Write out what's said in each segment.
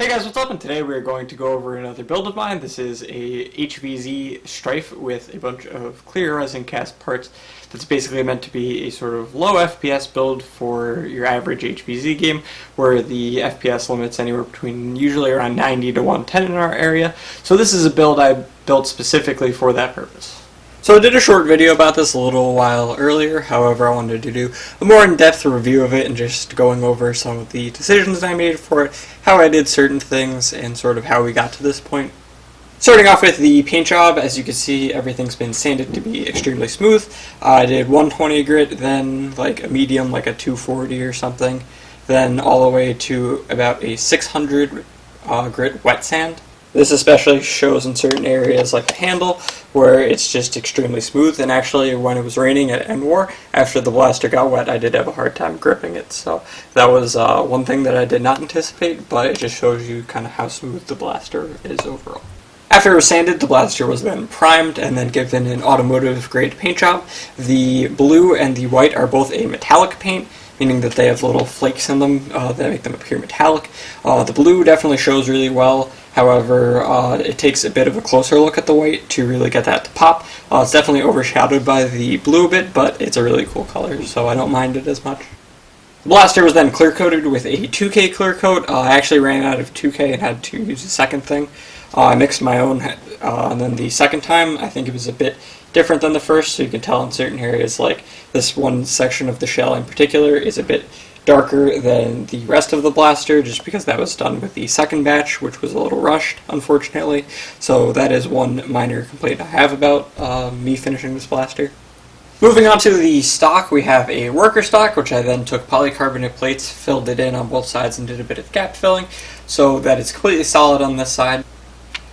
Hey guys, what's up? And today we're going to go over another build of mine. This is a HvZ Stryfe with a bunch of clear resin cast parts. That's basically meant to be a sort of low FPS build for your average HvZ game, where the FPS limit's anywhere between usually around 90 to 110 in our area. So this is a build I built specifically for that purpose. So I did a short video about this a little while earlier, however I wanted to do a more in-depth review of it and just going over some of the decisions I made for it, how I did certain things, and sort of how we got to this point. Starting off with the paint job, as you can see everything's been sanded to be extremely smooth. I did 120 grit, then like a medium, like a 240 or something, then all the way to about a 600 grit wet sand. This especially shows in certain areas like the handle, where it's just extremely smooth, and actually when it was raining at End War, after the blaster got wet, I did have a hard time gripping it, so that was one thing that I did not anticipate, but it just shows you kind of how smooth the blaster is overall. After it was sanded, the blaster was then primed and then given an automotive grade paint job. The blue and the white are both a metallic paint, meaning that they have little flakes in them that make them appear metallic. The blue definitely shows really well. However, it takes a bit of a closer look at the white to really get that to pop. It's definitely overshadowed by the blue a bit, but it's a really cool color, so I don't mind it as much. The blaster was then clear coated with a 2K clear coat. I actually ran out of 2K and had to use a second thing. I mixed my own, and then the second time I think it was a bit different than the first, so you can tell in certain areas, like this one section of the shell in particular is a bit darker than the rest of the blaster, just because that was done with the second batch, which was a little rushed, unfortunately. So that is one minor complaint I have about me finishing this blaster. Moving on to the stock, we have a worker stock, which I then took polycarbonate plates, filled it in on both sides, and did a bit of gap filling, so that it's completely solid on this side.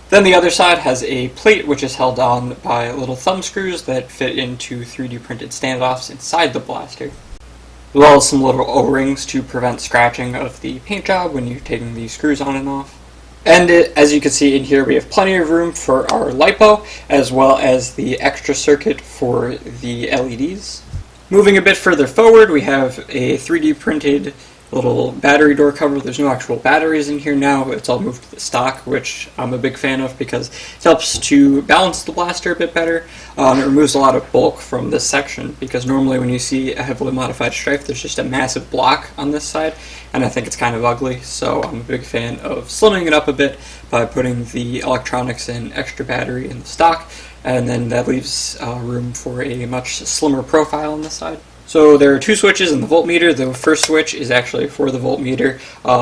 Then the other side has a plate which is held on by little thumb screws that fit into 3D printed standoffs inside the blaster, as well as some little O-rings to prevent scratching of the paint job when you're taking these screws on and off. And as you can see in here, we have plenty of room for our LiPo, as well as the extra circuit for the LEDs. Moving a bit further forward, we have a 3D printed little battery door cover. There's no actual batteries in here now, it's all moved to the stock, which I'm a big fan of because it helps to balance the blaster a bit better. It removes a lot of bulk from this section, because normally when you see a heavily modified Stryfe, there's just a massive block on this side, and I think it's kind of ugly, so I'm a big fan of slimming it up a bit by putting the electronics and extra battery in the stock, and then that leaves room for a much slimmer profile on this side. So there are two switches in the voltmeter. The first switch is actually for the voltmeter.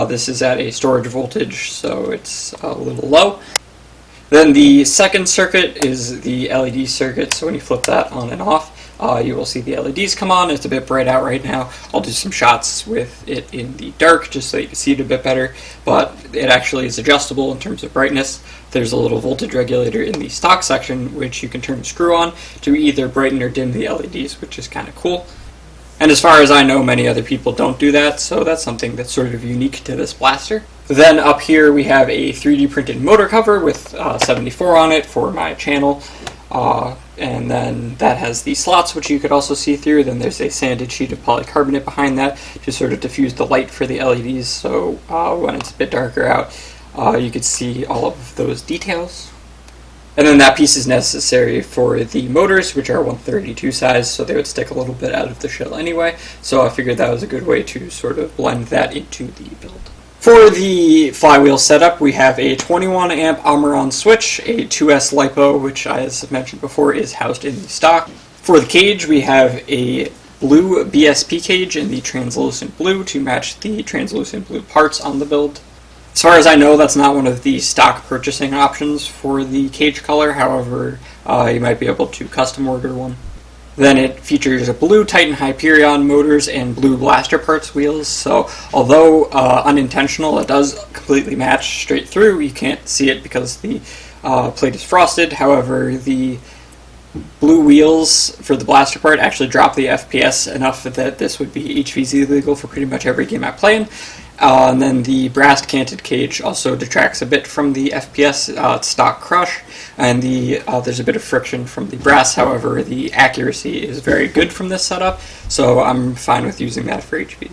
This is at a storage voltage, so it's a little low. Then the second circuit is the LED circuit, so when you flip that on and off, you will see the LEDs come on. It's a bit bright out right now. I'll do some shots with it in the dark just so you can see it a bit better, but it actually is adjustable in terms of brightness. There's a little voltage regulator in the stock section which you can turn the screw on to either brighten or dim the LEDs, which is kind of cool. And as far as I know, many other people don't do that, so that's something that's sort of unique to this blaster. Then up here we have a 3D printed motor cover with 74 on it for my channel, and then that has the slots which you could also see through. Then there's a sanded sheet of polycarbonate behind that to sort of diffuse the light for the LEDs, so when it's a bit darker out, you could see all of those details. And then that piece is necessary for the motors, which are 132 size, so they would stick a little bit out of the shell anyway, so I figured that was a good way to sort of blend that into the build. For the flywheel setup, we have a 21 amp Omron switch, a 2S LiPo, which as mentioned before is housed in the stock. For the cage, we have a blue BSP cage in the translucent blue to match the translucent blue parts on the build. As far as I know, that's not one of the stock purchasing options for the cage color, however, you might be able to custom order one. Then it features a blue Titan Hyperion motors and blue blaster parts wheels, so although unintentional, it does completely match straight through. You can't see it because the plate is frosted, however, the blue wheels for the blaster part actually drop the FPS enough that this would be HvZ legal for pretty much every game I play in. And then the brass canted cage also detracts a bit from the FPS. It's stock crush, and there's a bit of friction from the brass. However, the accuracy is very good from this setup, so I'm fine with using that for HvZ.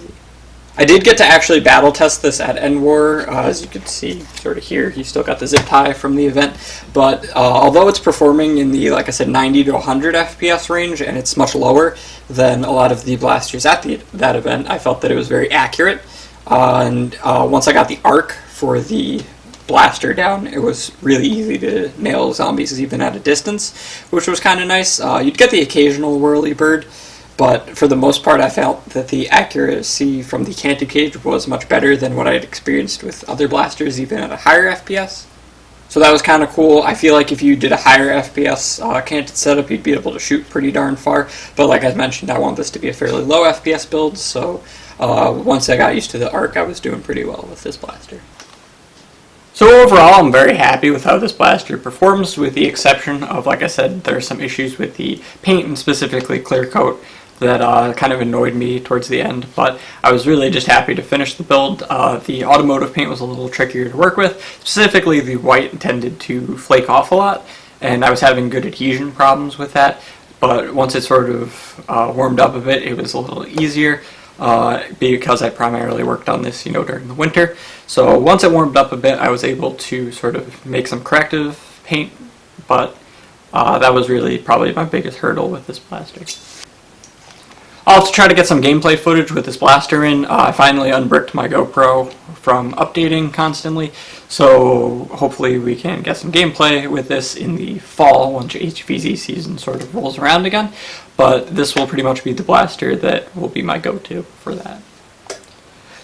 I did get to actually battle test this at End War. As you can see sort of here, you still got the zip tie from the event, but although it's performing in the, like I said, 90 to 100 FPS range, and it's much lower than a lot of the blasters at that event, I felt that it was very accurate. And once I got the arc for the blaster down, it was really easy to nail zombies even at a distance, which was kind of nice. You'd get the occasional whirly bird, but for the most part I felt that the accuracy from the canted cage was much better than what I had experienced with other blasters, even at a higher FPS. So that was kind of cool. I feel like if you did a higher FPS canted setup, you'd be able to shoot pretty darn far, but like I mentioned, I want this to be a fairly low FPS build, so once I got used to the arc, I was doing pretty well with this blaster. So overall, I'm very happy with how this blaster performs, with the exception of, like I said, there are some issues with the paint and specifically clear coat that kind of annoyed me towards the end, but I was really just happy to finish the build. The automotive paint was a little trickier to work with, specifically the white tended to flake off a lot, and I was having good adhesion problems with that, but once it sort of warmed up a bit, it was a little easier. Because I primarily worked on this, during the winter. So once it warmed up a bit, I was able to sort of make some corrective paint, but that was really probably my biggest hurdle with this blaster. I'll have to try to get some gameplay footage with this blaster in. I finally unbricked my GoPro from updating constantly, so hopefully we can get some gameplay with this in the fall once HvZ season sort of rolls around again. But this will pretty much be the blaster that will be my go-to for that.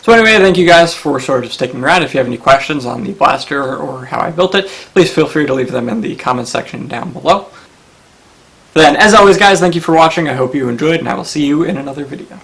So anyway, thank you guys for sort of sticking around. If you have any questions on the blaster or how I built it, please feel free to leave them in the comment section down below. Then, as always guys, thank you for watching. I hope you enjoyed, and I will see you in another video.